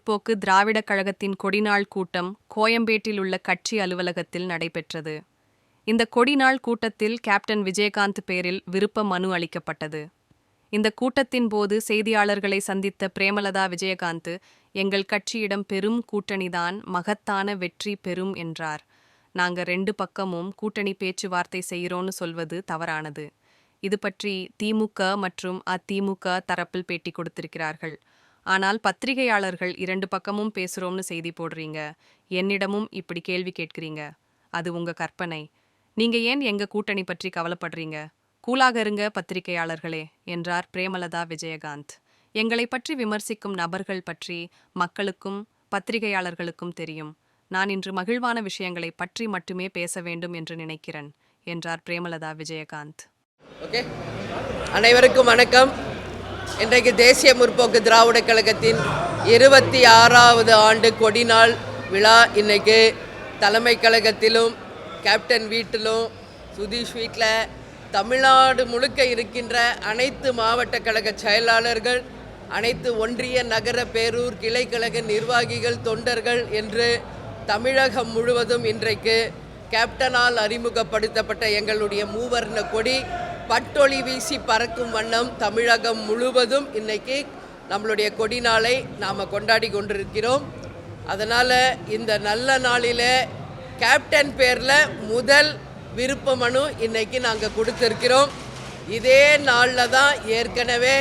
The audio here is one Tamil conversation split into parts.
முற்போக்கு திராவிடக் கழகத்தின் கொடிநாள் கூட்டம் கோயம்பேட்டில் உள்ள கட்சி அலுவலகத்தில் நடைபெற்றது. இந்த கொடிநாள் கூட்டத்தில் கேப்டன் விஜயகாந்த் பேரில் விருப்ப மனு அளிக்கப்பட்டது. இந்த கூட்டத்தின் போது செய்தியாளர்களை சந்தித்த பிரேமலதா விஜயகாந்த், எங்கள் கட்சியிடம் பெரும் கூட்டணிதான் மகத்தான வெற்றி பெறும் என்றார். நாங்க 2 பக்கமும் கூட்டணி பேச்சுவார்த்தை செய்கிறோன்னு சொல்வது தவறானது. இது பற்றி திமுக மற்றும் அதிமுக தரப்பில் பேட்டி கொடுத்திருக்கிறார்கள். ஆனால் பத்திரிகையாளர்கள் 2 பக்கமும் பேசுறோம்னு செய்தி போடுறீங்க. என்னிடமும் இப்படி கேள்வி கேட்கிறீங்க. அது உங்க கற்பனை. நீங்க ஏன் எங்க கூட்டணி பற்றி கவலைப்படுறீங்க? கூலாக இருங்க பத்திரிகையாளர்களே என்றார் பிரேமலதா விஜயகாந்த். எங்களை பற்றி விமர்சிக்கும் நபர்கள் பற்றி மக்களுக்கும் பத்திரிகையாளர்களுக்கும் தெரியும். நான் இன்று மகிழ்வான விஷயங்களை பற்றி மட்டுமே பேச வேண்டும் என்று நினைக்கிறேன் என்றார் பிரேமலதா விஜயகாந்த். ஓகே, அனைவருக்கும் வணக்கம். இன்றைக்கு தேசிய முற்போக்கு திராவிடக் கழகத்தின் 26வது ஆண்டு கொடிநாள் விழா இன்னைக்கு தலைமை கழகத்திலும் கேப்டன் வீட்டிலும் சுதீஷ் வீட்டில் தமிழ்நாடு முழுக்க இருக்கின்ற அனைத்து மாவட்ட கழக செயலாளர்கள், அனைத்து ஒன்றிய நகர பேரூர் கிளைக்கழக நிர்வாகிகள், தொண்டர்கள் என்று தமிழகம் முழுவதும் இன்றைக்கு கேப்டனால் அறிமுகப்படுத்தப்பட்ட எங்களுடைய மூவர்ண கொடி பட்டொளி வீசி பறக்கும் வண்ணம் தமிழகம் முழுவதும் இன்னைக்கு நம்மளுடைய கொடி நாளை நாம் கொண்டாடி கொண்டிருக்கிறோம். அதனால் இந்த நல்ல நாளில் கேப்டன் பேரில் முதல் விருப்ப மனு இன்னைக்கு நாங்கள் கொடுத்துருக்கிறோம். இதே நாளில் தான் ஏற்கனவே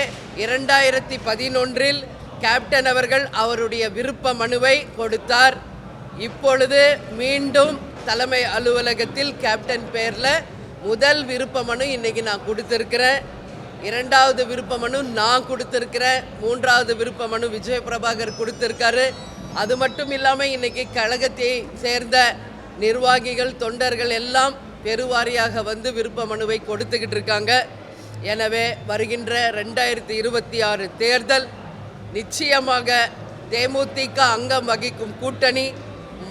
2011 கேப்டன் அவர்கள் அவருடைய விருப்ப மனுவை கொடுத்தார். இப்பொழுது மீண்டும் தலைமை அலுவலகத்தில் கேப்டன் பேரில் முதல் விருப்ப மனு இன்றைக்கி நான் கொடுத்துருக்கிறேன். 2வது விருப்ப மனு நான் கொடுத்துருக்கிறேன். 3வது விருப்ப மனு விஜய் பிரபாகர் கொடுத்துருக்காரு. அது மட்டும் இல்லாமல் இன்றைக்கி கழகத்தை சேர்ந்த நிர்வாகிகள், தொண்டர்கள் எல்லாம் பெருவாரியாக வந்து விருப்ப மனுவை கொடுத்துக்கிட்டு இருக்காங்க. எனவே வருகின்ற 2026 தேர்தல் நிச்சயமாக தேமுதிக அங்கம் வகிக்கும் கூட்டணி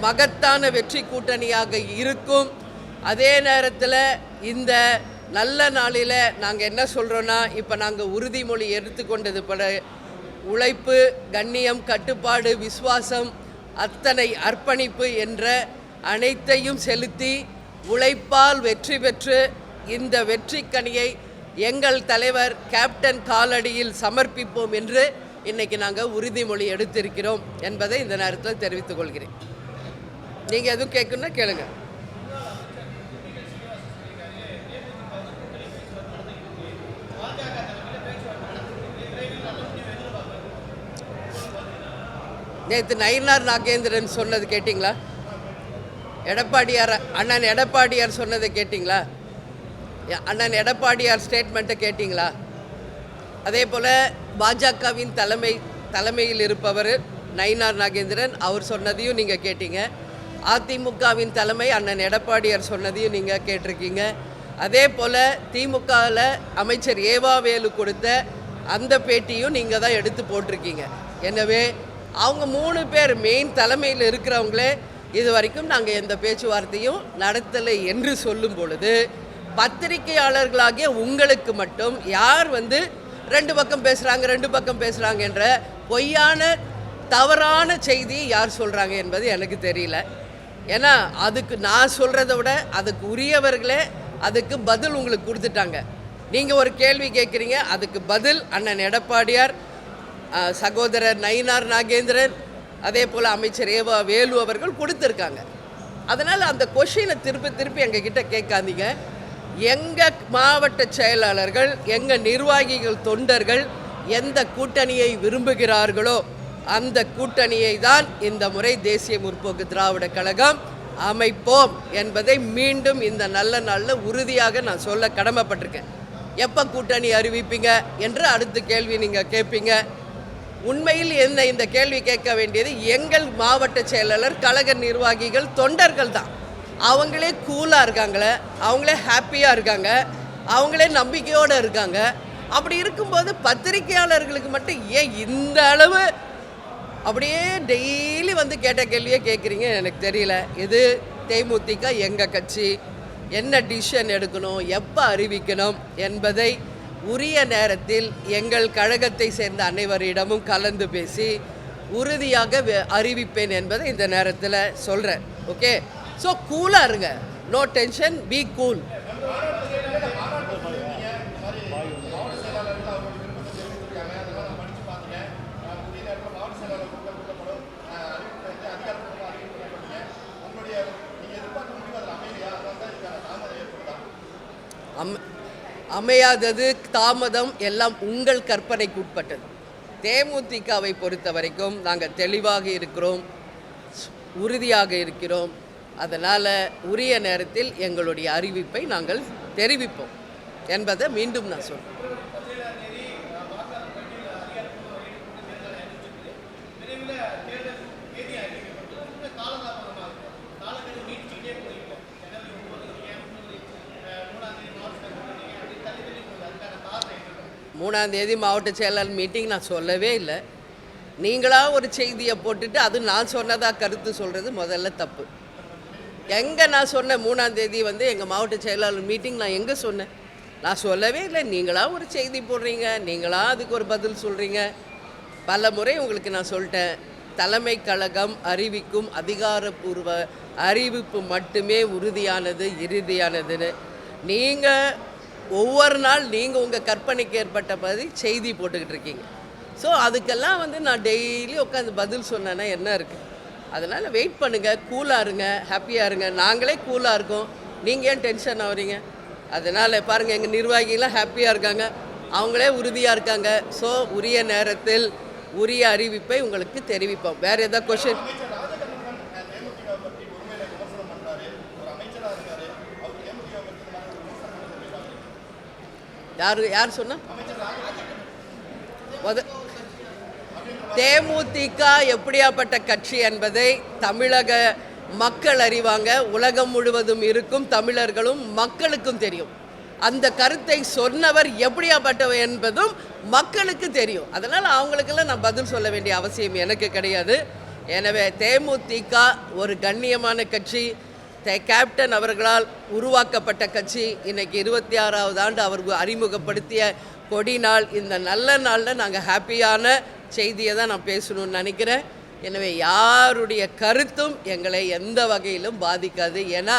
மகத்தான வெற்றி கூட்டணியாக இருக்கும். அதே நேரத்தில் இந்த நல்ல நாளில் நாங்கள் என்ன சொல்கிறோன்னா, இப்போ நாங்கள் உறுதிமொழி எடுத்துக்கொண்டது பல உழைப்பு, கண்ணியம், கட்டுப்பாடு, விசுவாசம், அத்தனை அர்ப்பணிப்பு என்ற அனைத்தையும் செலுத்தி உழைப்பால் வெற்றி பெற்று இந்த வெற்றி கனியை எங்கள் தலைவர் கேப்டன் காலடியில் சமர்ப்பிப்போம் என்று இன்றைக்கி நாங்கள் உறுதிமொழி எடுத்திருக்கிறோம் என்பதை இந்த நேரத்தில் தெரிவித்துக் கொள்கிறேன். நீங்கள் எதுவும் கேட்கணுன்னா கேளுங்க. நேற்று நயினார் நாகேந்திரன் சொன்னது கேட்டிங்களா? அண்ணன் எடப்பாடியார் சொன்னதை கேட்டிங்களா? அண்ணன் எடப்பாடியார் ஸ்டேட்மெண்ட்டை கேட்டிங்களா? அதே போல் பாஜகவின் தலைமையில் இருப்பவர் நயினார் நாகேந்திரன், அவர் சொன்னதையும் நீங்கள் கேட்டீங்க. அதிமுகவின் தலைமை அண்ணன் எடப்பாடியார் சொன்னதையும் நீங்கள் கேட்டிருக்கீங்க. அதே போல் திமுகவில் அமைச்சர் ஏவாவேலு கொடுத்த அந்த பேட்டியும் நீங்கள் தான் எடுத்து போட்டிருக்கீங்க. எனவே அவங்க 3 பேர் மெயின் தலைமையில் இருக்கிறவங்களே இது வரைக்கும் நாங்கள் எந்த பேச்சுவார்த்தையும் நடத்தலை என்று சொல்லும் பொழுது, பத்திரிகையாளர்களாகிய உங்களுக்கு மட்டும் யார் வந்து 2 பக்கம் பேசுகிறாங்க என்ற பொய்யான தவறான செய்தி யார் சொல்கிறாங்க என்பது எனக்கு தெரியல. ஏன்னா அதுக்கு நான் சொல்கிறத விட அதுக்கு உரியவர்களே அதுக்கு பதில் உங்களுக்கு கொடுத்துட்டாங்க. நீங்கள் ஒரு கேள்வி கேட்குறீங்க, அதுக்கு பதில் அண்ணன் எடப்பாடியார், சகோதரர் நயினார் நாகேந்திரன், அதே போல் அமைச்சர் ஏவா வேலு அவர்கள் கொடுத்துருக்காங்க. அதனால் அந்த கொஷினை திருப்பி எங்ககிட்ட கேட்காதீங்க. எங்கள் மாவட்ட செயலாளர்கள், எங்கள் நிர்வாகிகள், தொண்டர்கள் எந்த கூட்டணியை விரும்புகிறார்களோ அந்த கூட்டணியை தான் இந்த முறை தேசிய முற்போக்கு திராவிட கழகம் அமைப்போம் என்பதை மீண்டும் இந்த நல்ல நாளில் உறுதியாக நான் சொல்ல கடமைப்பட்டிருக்கேன். எப்போ கூட்டணி அறிவிப்பீங்க என்று அடுத்த கேள்வி நீங்கள் கேட்பீங்க. உண்மையில் என்ன இந்த கேள்வி கேட்க வேண்டியது எங்கள் மாவட்ட செயலாளர், கழக நிர்வாகிகள், தொண்டர்கள் தான். அவங்களே கூலாக இருக்காங்களே, அவங்களே ஹாப்பியாக இருக்காங்க, அவங்களே நம்பிக்கையோடு இருக்காங்க. அப்படி இருக்கும்போது பத்திரிகையாளர்களுக்கு மட்டும் ஏன் இந்த அளவு அப்படியே டெய்லி வந்து கேட்ட கேள்வியே கேட்குறீங்க எனக்கு தெரியல. இது தேமுதிக எங்கள் கட்சி, என்ன டிசிஷன் எடுக்கணும், எப்போ அறிவிக்கணும் என்பதை உரிய நேரத்தில் எங்கள் கழகத்தை சேர்ந்த அனைவரிடமும் கலந்து பேசி உறுதியாக அறிவிப்பேன் என்பதை இந்த நேரத்தில் சொல்கிறேன். ஓகே, ஸோ கூலாக இருங்க, நோ டென்ஷன், பி கூல். அமையாதது, தாமதம் எல்லாம் உங்கள் கற்பனைக்கு உட்பட்டது. தேமுதிகவை பொறுத்த வரைக்கும் நாங்கள் தெளிவாக இருக்கிறோம், உறுதியாக இருக்கிறோம். அதனால் உரிய நேரத்தில் எங்களுடைய அறிவிப்பை நாங்கள் தெரிவிப்போம் என்பதை மீண்டும் நான் சொல்கிறேன். மூணாம் தேதி மாவட்ட செயலாளர் மீட்டிங் நான் சொல்லவே இல்லை. நீங்களாக ஒரு செய்தியை போட்டுட்டு அது நான் சொன்னதாக கருத்து சொல்கிறது முதல்ல தப்பு. எங்கே நான் சொன்னேன் 3ஆம் தேதி எங்கள் மாவட்ட செயலாளர் மீட்டிங் நான் எங்கே சொன்னேன்? நான் சொல்லவே இல்லை. நீங்களாக ஒரு செய்தி போடுறீங்க, நீங்களாக அதுக்கு ஒரு பதில் சொல்கிறீங்க. பல முறை உங்களுக்கு நான் சொல்லிட்டேன், தலைமை கழகம் அறிவிக்கும் அதிகாரப்பூர்வ அறிவிப்பு மட்டுமே உறுதியானது, இறுதியானதுன்னு. நீங்கள் ஒவ்வொரு நாள் நீங்கள் உங்கள் கற்பனைக்கு ஏற்பட்ட மாதிரி செய்தி போட்டுக்கிட்டு இருக்கீங்க. ஸோ அதுக்கெல்லாம் நான் டெய்லி உட்காந்து பதில் சொன்னேன்னா என்ன இருக்குது? அதனால் வெயிட் பண்ணுங்கள், கூலாக இருங்க, ஹாப்பியாக இருங்க. நாங்களே கூலாக இருக்கோம், நீங்கள் ஏன் டென்ஷன் ஆகிறீங்க? அதனால் பாருங்கள், எங்கள் நிர்வாகிகளாம் ஹாப்பியாக இருக்காங்க, அவங்களே உறுதியாக இருக்காங்க. ஸோ உரிய நேரத்தில் உரிய அறிவிப்பை உங்களுக்கு தெரிவிப்போம். வேறு ஏதாவது கொஷின்? யார் சொன்னா? தேமுதிக எப்படியாப்பட்ட கட்சி என்பதை தமிழக மக்கள் அறிவாங்க. உலகம் முழுவதும் இருக்கும் தமிழர்களும் மக்களுக்கும் தெரியும். அந்த கருத்தை சொன்னவர் எப்படியாப்பட்டவர் என்பதும் மக்களுக்கு தெரியும். அதனால் அவங்களுக்கெல்லாம் நான் பதில் சொல்ல வேண்டிய அவசியம் எனக்கு கிடையாது. எனவே தேமுதிக ஒரு கண்ணியமான கட்சி, கேப்டன் அவர்களால் உருவாக்கப்பட்ட கட்சி. இன்றைக்கி 26வது ஆண்டு அவர் அறிமுகப்படுத்திய கொடி நாள். இந்த நல்ல நாளில் நாங்கள் ஹாப்பியான செய்தியை தான் நான் பேசணும்னு நினைக்கிறேன். எனவே யாருடைய கருத்தும் எங்களை எந்த வகையிலும் பாதிக்காது. ஏன்னா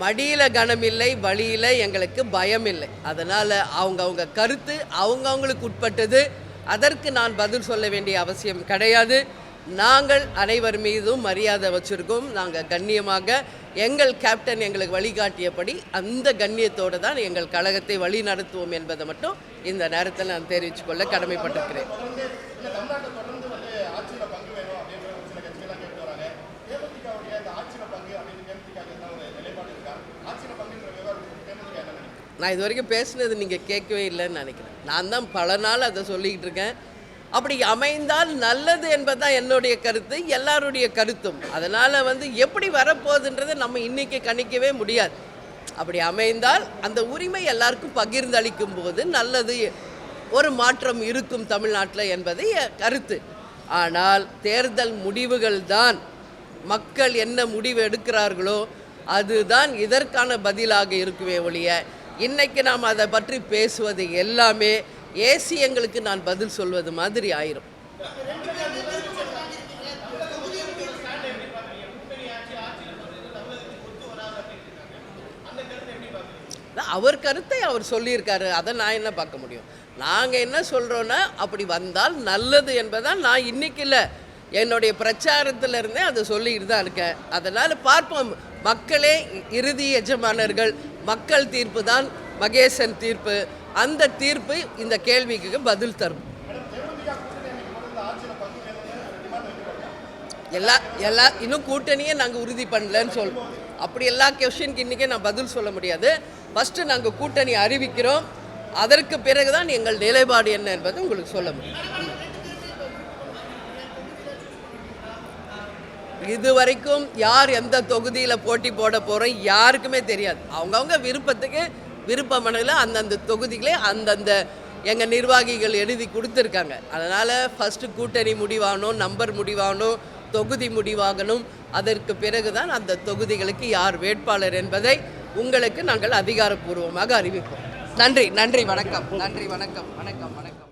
மடியில் கனமில்லை, வழியில் எங்களுக்கு பயம் இல்லை. அதனால் அவங்க கருத்து அவங்களுக்கு உட்பட்டது. அதற்கு நான் பதில் சொல்ல வேண்டிய அவசியம் கிடையாது. நாங்கள் அனைவர் மீதும் மரியாதை வச்சுருக்கோம். நாங்கள் கண்ணியமாக எங்கள் கேப்டன் எங்களுக்கு வழிகாட்டியபடி அந்த கண்ணியத்தோடு தான் எங்கள் கழகத்தை வழி நடத்துவோம் என்பதை மட்டும் இந்த நேரத்தில் நான் தெரிவித்துக்கொள்ள கடமைப்பட்டிருக்கிறேன். நான் இது வரைக்கும் பேசுனது நீங்கள் கேட்கவே இல்லைன்னு நினைக்கிறேன். நான் தான் பல நாள் அதை சொல்லிக்கிட்டு இருக்கேன். அப்படி அமைந்தால் நல்லது என்பதுதான் என்னுடைய கருத்து, எல்லாருடைய கருத்தும். அதனால் எப்படி வரப்போகுதுன்றதை நம்ம இன்றைக்கி கணிக்கவே முடியாது. அப்படி அமைந்தால் அந்த உரிமை எல்லாருக்கும் பகிர்ந்தளிக்கும் போது நல்லது, ஒரு மாற்றம் இருக்கும் தமிழ்நாட்டில் என்பது கருத்து. ஆனால் தேர்தல் முடிவுகள் தான், மக்கள் என்ன முடிவு எடுக்கிறார்களோ அதுதான் இதற்கான பதிலாக இருக்குமே ஒழிய இன்றைக்கி நாம் அதை பற்றி பேசுவது எல்லாமே ஏசியங்களுக்கு நான் பதில் சொல்வது மாதிரி ஆயிரும். அவர் கருத்தை அவர் சொல்லியிருக்காரு, அதை நான் என்ன பார்க்க முடியும்? நாங்கள் என்ன சொல்கிறோன்னா, அப்படி வந்தால் நல்லது என்பதால் நான் இன்றைக்கி இல்லை, என்னுடைய பிரச்சாரத்தில் இருந்தே அதை சொல்லிக்கிட்டு தான் இருக்கேன். அதனால் பார்ப்போம். மக்களே இறுதி எஜமானர்கள். மக்கள் தீர்ப்பு தான் மகேசன் தீர்ப்பு. அந்த தீர்ப்பு இந்த கேள்விக்கு பதில் தரும். இன்னும் கூட்டணியே நாங்கள் உறுதி பண்ணலன்னு சொல்லுவோம். அப்படி எல்லா கொஸ்டினுக்கு இன்றைக்கே நான் பதில் சொல்ல முடியாது. ஃபஸ்ட்டு நாங்கள் கூட்டணி அறிவிக்கிறோம், அதற்கு பிறகு தான் எங்கள் நிலைப்பாடு என்ன என்பதை உங்களுக்கு சொல்ல முடியும். இதுவரைக்கும் யார் எந்த தொகுதியில் போட்டி போட போகிறோம் யாருக்குமே தெரியாது. அவங்கவுங்க விருப்பத்துக்கு விருப்பமனையில் அந்தந்த தொகுதிகளே அந்தந்த எங்கள் நிர்வாகிகள் எழுதி கொடுத்துருக்காங்க. அதனால் ஃபஸ்ட்டு கூட்டணி முடிவாகணும், நம்பர் முடிவாகணும், தொகுதி முடிவாகணும். அதற்கு பிறகு தான் அந்த தொகுதிகளுக்கு யார் வேட்பாளர் என்பதை உங்களுக்கு நாங்கள் அதிகாரப்பூர்வமாக அறிவிப்போம். நன்றி, வணக்கம்.